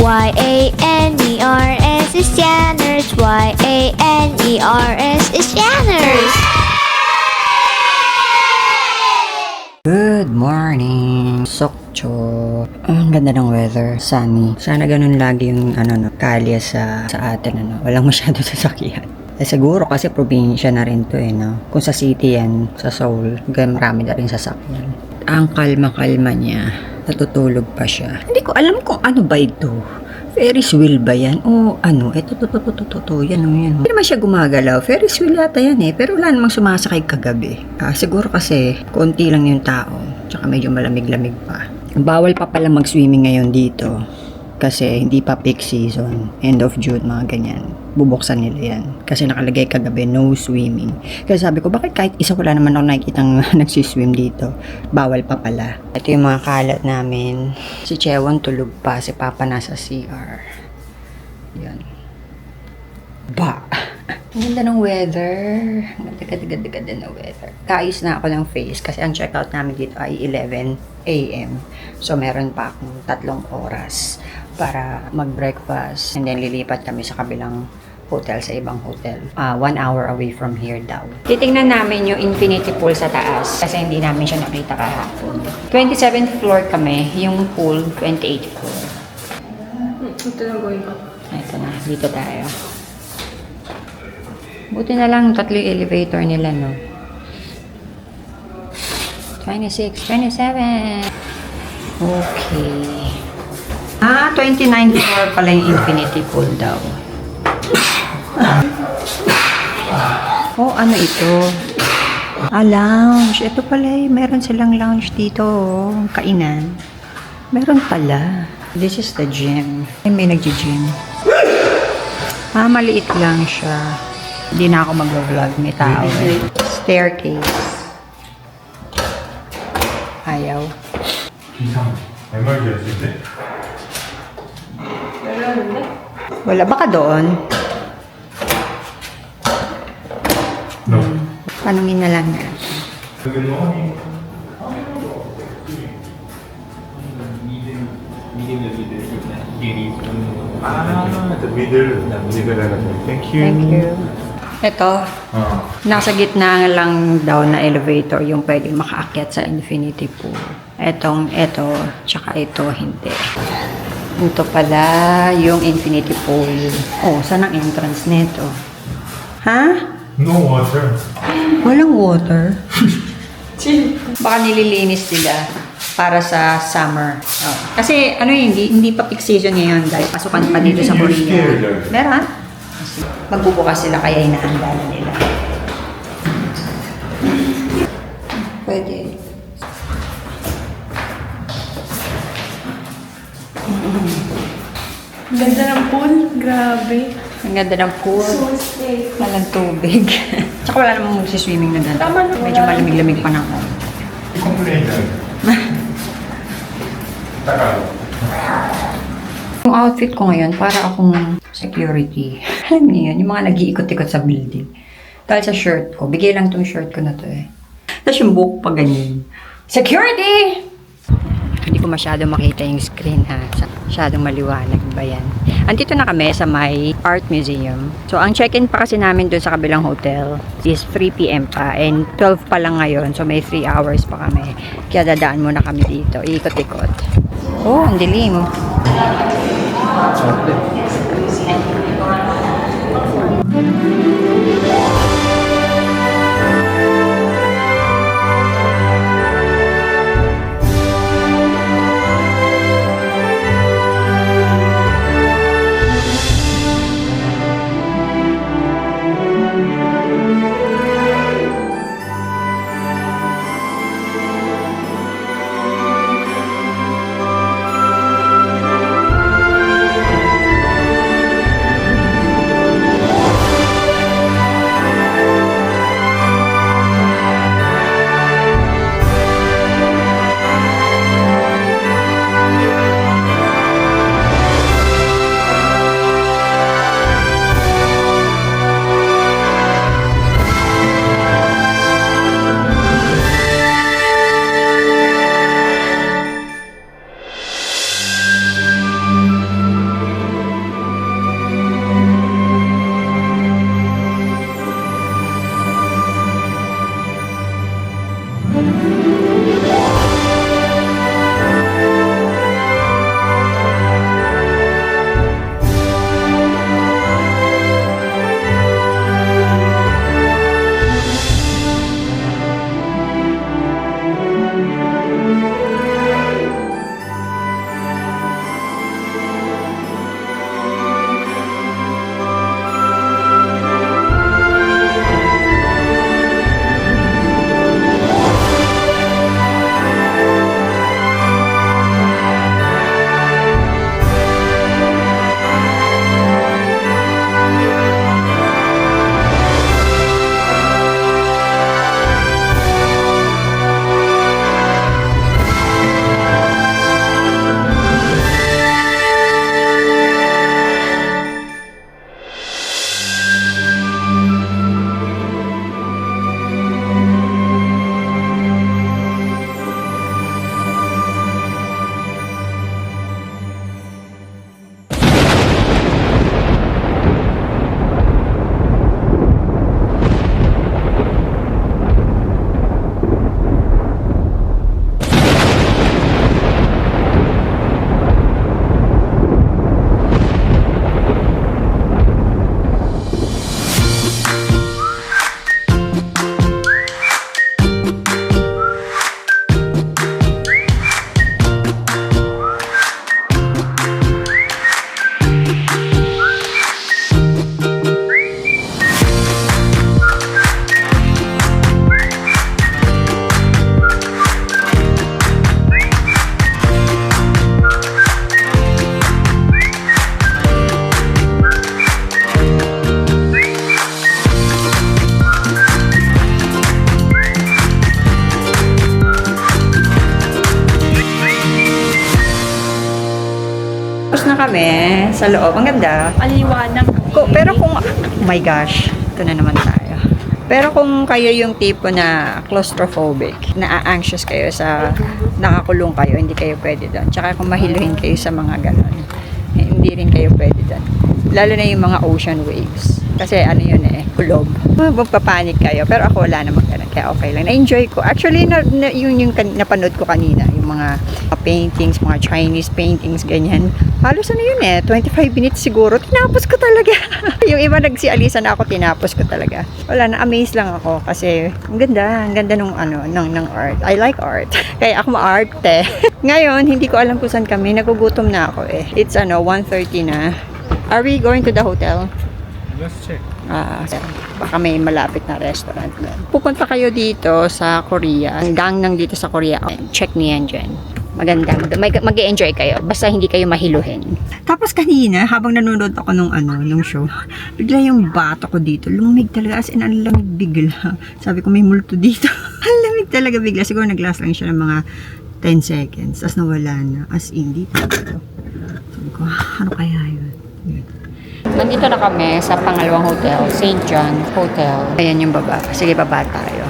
Y-A-N-E-R-S is Janners. Y-A-N-E-R-S is Janners. Good morning! Sokcho. Ang ganda ng weather. Sunny. Sana ganun lagi yung kalye sa atin. Walang masyado sasakyan. Siguro kasi probinsya na rin to Kung sa city yan, sa Seoul, marami na rin sasakyan. Ang kalma-kalma niya. Natutulog pa siya. Hindi ko alam kung ano ba ito. Ferris wheel ba yan? O ito. Yan. Hindi naman siya gumagalaw. Ferris wheel yata yan pero wala namang sumasakay kagabi. Siguro kasi konti lang yung tao. Tsaka medyo malamig-lamig pa. Bawal pa pala mag-swimming ngayon dito. Kasi hindi pa peak season. End of June, mga ganyan. Bubuksan nila yan. Kasi nakalagay kagabi, no swimming. Kaya sabi ko, bakit kahit isa wala naman ako nakikitang nagsiswim dito? Bawal pa pala. Ito yung mga kalat namin. Si Chewon tulog pa. Si Papa nasa CR. Yan. Ba! Ang ganda ng weather. Ang ganda ng weather. Kaayos na ako ng face kasi ang checkout namin dito ay 11 a.m. So, meron pa akong 3 oras para mag-breakfast and then lilipat kami sa kabilang hotel sa ibang hotel. 1 hour away from here daw. Titingnan namin yung infinity pool sa taas kasi hindi namin siya nakita kahapon. 27th floor kami, yung pool 28th floor. Ito na going up. Ito na, dito tayo. Buti na lang 3 elevator nila, no? 26, 27. Okay. 29th floor pala yung infinity pool daw. Oh, ano ito? Lounge. Ito pala meron silang lounge dito, kainan. Meron pala. This is the gym. May nagji-gym. Maliit lang siya. Hindi na ako mag-vlog. May tao Staircase. Ayaw. Wala. Baka doon. No. Tanungin na lang natin. The middle. Thank you. Thank you. Ito, nasa gitna lang daw na elevator yung pwedeng makaakyat sa infinity pool. Ito, tsaka ito, hindi. Ito pala yung infinity pool. Oh, saan ang entrance nito? Ha? No water. Walang water? Baka nililinis sila para sa summer. Oh. Kasi hindi pa peak season ngayon dahil pasukan pa dito sa Korea. Meron? Magbubukas sila kaya hinahanda na nila. Pwede. Ang ganda ng pool. Grabe. Ang ganda ng pool. So safe. Walang tubig. Tsaka wala namang magsiswimming na dito. Tama na. Medyo malamig-lamig pa na ako. Complain lang. Tagalog. Yung outfit ko ngayon, para akong security. Alam niyo yun, yung mga nag-iikot-ikot sa building. Dahil sa shirt ko, bigay lang tong shirt ko na to Tapos yung buhok pa ganyan. Security! Hindi ko masyado makita yung screen masyadong maliwanag ba yan. Andito na kami sa may art museum. So, ang check-in pa kasi namin doon sa kabilang hotel is 3 p.m. pa and 12 pa lang ngayon. So, may 3 hours pa kami. Kaya dadaan muna kami dito. Ikot-ikot. Oh, ang dilim. Tapos na kami sa loob. Ang ganda. Aliwanag. Pero kung, oh my gosh, ito na naman tayo. Pero kung kayo yung tipo na claustrophobic, na-anxious kayo sa nakakulong kayo, hindi kayo pwede doon. Tsaka kung mahiluhin kayo sa mga ganon, hindi rin kayo pwede doon. Lalo na yung mga ocean waves. Kasi ano yun kulob. Magpapanik kayo. Pero ako wala namang ganun. Kaya okay lang. Na-enjoy ko. Actually, yung napanood ko kanina, yung mga paintings, mga Chinese paintings, ganyan. Halos ano yun 25 minutes siguro. Tinapos ko talaga. Yung iba nagsialisa na ako, tinapos ko talaga. Wala, na-amaze lang ako. Kasi, ang ganda nung ng art. I like art. Kaya ako ma-arte. Ngayon, hindi ko alam kung saan kami. Nagugutom na ako It's 1:30 na. Are we going to the hotel? Let's check. Baka may malapit na restaurant doon. Pupunta kayo dito sa Korea. Hanggang nang dito sa Korea. Check niyan dyan. Maganda. Mag-e-enjoy kayo. Basta hindi kayo mahiluhin. Tapos kanina, habang nanonood ako nung show, bigla yung bato ko dito. Lumamig talaga. As in, ang lamig bigla. Sabi ko, may multo dito. Ang lamig talaga bigla. Siguro nag-last lang siya ng mga 10 seconds. As nawala na. As in, dito. Sabi ko, ano kaya yun? Nandito na kami sa pangalawang hotel, St. John Hotel. Ayan yung baba. Sige, baba tayo.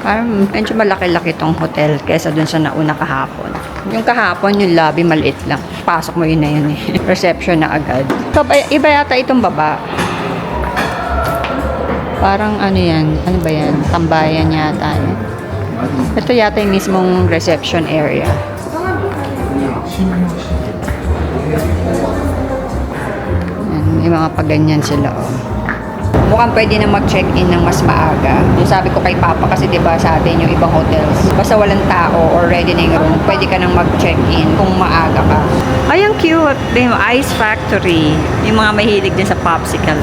Parang medyo malaki-laki tong hotel kaysa dun sa nauna kahapon. Yung kahapon, yung lobby maliit lang. Pasok mo yun na yun Reception na agad. So, iba yata itong baba. Parang ano yan? Ano ba yan? Tambayan yata. Ito yata yung mismong reception area. May mga paganyan sila Mukhang pwede na mag-check-in ng mas maaga. Yung sabi ko kay Papa kasi diba sa atin yung ibang hotels, basta walang tao or ready na yung room, pwede ka nang mag-check-in kung maaga ka. Ay, ang cute! Yung Ice Factory. Yung mga mahilig din sa popsicle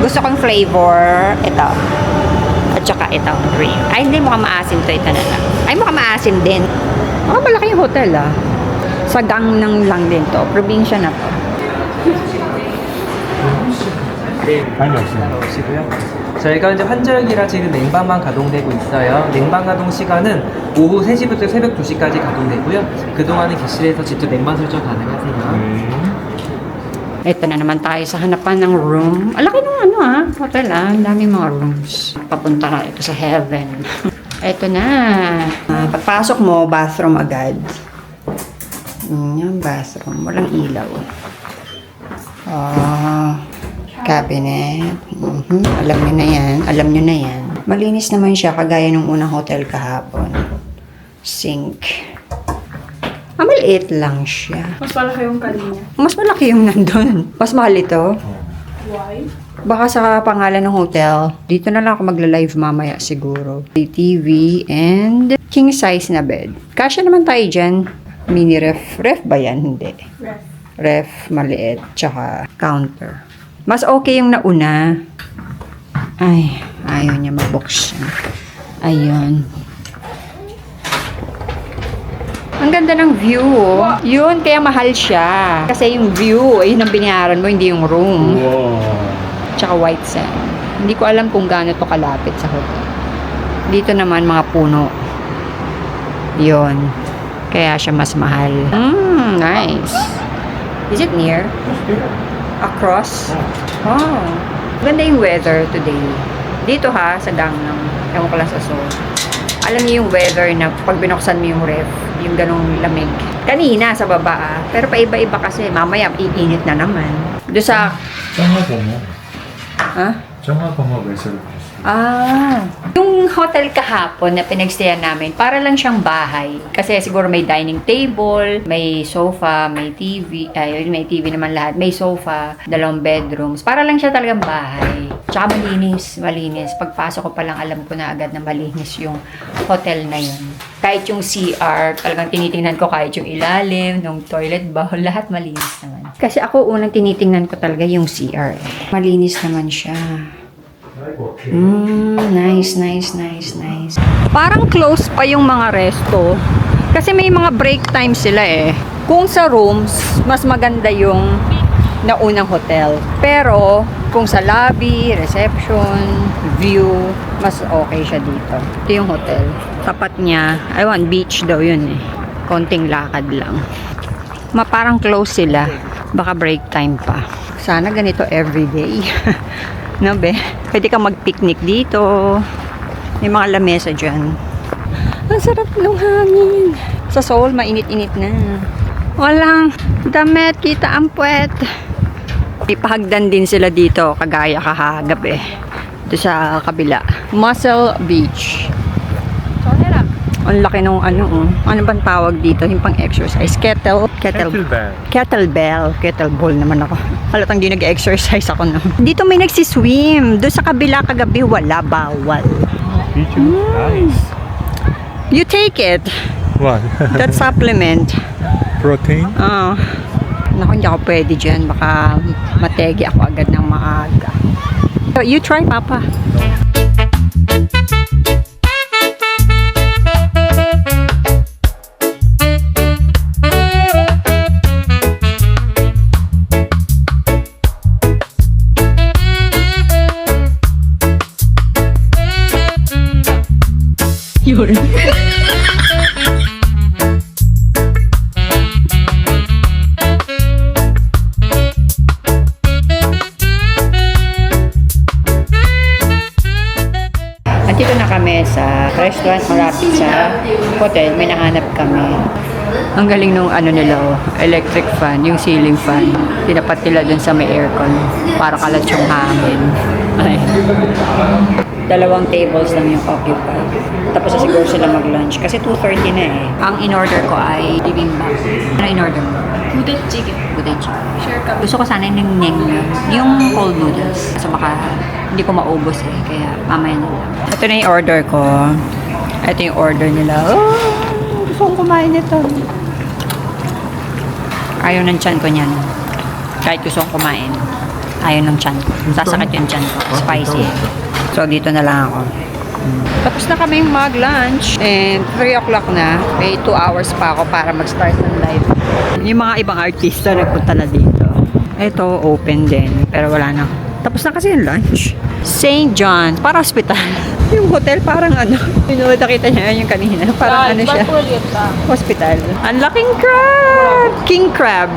Gusto kong flavor. Ito. At saka ito. Green. Ay, hindi mukhang maasim to. Ito na lang. Ay, mukhang maasim din. Malaki yung hotel Sa Gangnam lang din to. Probinsya na to. 많이 없어요. 나오시고요. 저희가 이제 환절기라 지금 냉방만 가동되고 있어요. 냉방 가동 시간은 오후 3시부터 새벽 2시까지 가동되고요. 그동안은 객실에서 직접 냉방 설정 가능하세요. Ito na naman tayo sa hanapan ng room. Alaki nung hotel Ang daming mga rooms. Papunta na ito sa heaven. Ito na. Pagpasok mo, bathroom agad. Yung bathroom. Walang ilaw. Cabinet. Alam nyo na yan. Alam nyo na yan. Malinis naman siya kagaya nung unang hotel kahapon. Sink. Maliit lang siya. Mas malaki yung kanina. Mas malaki yung nandun. Mas mahal ito. Why? Baka sa pangalan ng hotel. Dito na lang ako magla-live mamaya siguro. May TV and king size na bed. Kasya naman tayo dyan. Mini ref. Ref ba yan? Hindi. Ref maliit. Tsaka counter. Mas okay yung nauna. Ay, ayaw niya mag-buksan. Ayun. Ang ganda ng view. Yun, kaya mahal siya. Kasi yung view, yun ang binayaran mo, hindi yung room. Wow. Tsaka white sand. Hindi ko alam kung gaano to kalapit sa hotel. Dito naman, mga puno. Yun. Kaya siya mas mahal. Nice. Is it near? Across? Oh. Ganda yung weather today. Dito sa Gangnam. Ewan ko lang sa Seoul. Alam niyo yung weather na pag binuksan mo yung ref, yung ganong lamig. Kanina sa baba pero paiba-iba kasi mamaya iinit na naman. Doon sa... 정화범어. 정화범어 vessel. Yung hotel kahapon na pinagstayan namin, para lang siyang bahay. Kasi siguro may dining table, may sofa, may TV, may TV naman lahat, may sofa, 2 bedrooms. Para lang siya talagang bahay. Tsaka malinis. Pagpasok ko pa lang alam ko na agad na malinis yung hotel na yun. Kahit yung CR, talagang tinitingnan ko kahit yung ilalim, yung toilet bowl, lahat malinis naman. Kasi ako unang tinitingnan ko talaga yung CR. Malinis naman siya. Nice. Parang close pa yung mga resto. Kasi may mga break time sila Kung sa rooms, mas maganda yung naunang hotel. Pero, kung sa lobby, reception, view, mas okay siya dito. Ito yung hotel. Tapat niya, beach daw yun Konting lakad lang. Parang close sila. Baka break time pa. Sana ganito everyday. No, be? Pwede kang mag-picnic dito. May mga lamesa dyan. Ang sarap ng hangin. Sa Seoul, mainit-init na. Walang damit, kita ang puwet. Ipahagdan din sila dito, kagaya kahagabi. Ito sa kabila. Muscle Beach. Ang laki nung ano bang tawag dito? Yung pang exercise. Kettlebell. Kettlebell naman ako. Halatang di nag-exercise ako na. Dito may nagsiswim. Doon sa kabila kagabi, wala, bawal. Beach is nice. You take it. What? That supplement. Protein? Naku, hindi ako pwede dyan. Baka mategi ako agad ng maaga. So, you try, Papa. Yun. Nandito na kami sa restaurant malapit sa hotel. May nahanap kami. Ang galing nung ano nila, electric fan, yung ceiling fan. Tinapat nila dun sa may aircon para kalat yung hangin. Ay. 2 tables lang yung occupied. Tapos na siguro sila mag-lunch kasi 2:30 na eh. Ang in-order ko ay bibimbap. Ano in-order mo? Budet chicken. Buday chicken. Share ka. Gusto ko sana yung naengmyeon. Yung cold noodles. So baka hindi ko maubos eh. Kaya mamaya na lang. Ito na yung order ko. Ito yung order nila. Oh, gusto kong kumain nito. Ayaw ng tiyan ko niyan. Kahit gusto kong kumain. Ayaw ng tiyan ko. Sasakit yung tiyan ko. Spicy. So dito na lang ako. Tapos na kami mag-lunch. And 3 o'clock na. May 2 hours pa ako para mag-start ng live. Yung mga ibang artista nagpunta na dito. Ito, open din. Pero wala na. Tapos na kasi yung lunch. St. John. Para hospital. Yung hotel parang ano. Nakita niya yung kanina. Parang ano siya. Hospital. Ang laking crab! King crab.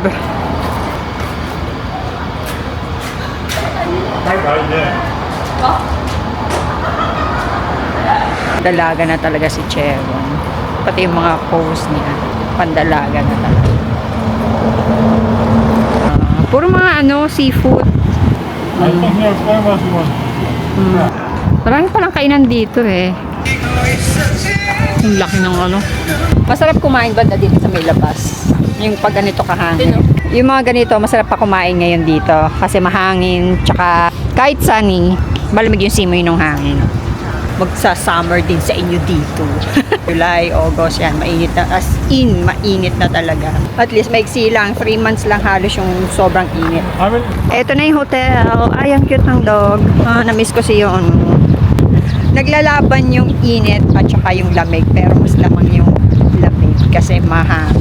Dalaga na talaga si Chevon. Pati yung mga post niya. Pandalaga na talaga. Puro mga ano, seafood. Marami palang kainan dito eh. Ang laki ng ano. Masarap kumain ba na dito sa may labas? Yung pag ganito kahangin. Yung mga ganito, masarap pa kumain ngayon dito. Kasi mahangin, tsaka kahit sunny, malamig yung simoy ng hangin. Magsa-summer din sa inyo dito. July, August, yan, mainit na. As in, mainit na talaga. At least, maiksi lang. 3 months lang halos yung sobrang init. Ito na yung hotel. Ay, ang cute ng dog. Na-miss ko si yun. Naglalaban yung init at saka yung lamig. Pero mas lamang yung lamig kasi mahangin.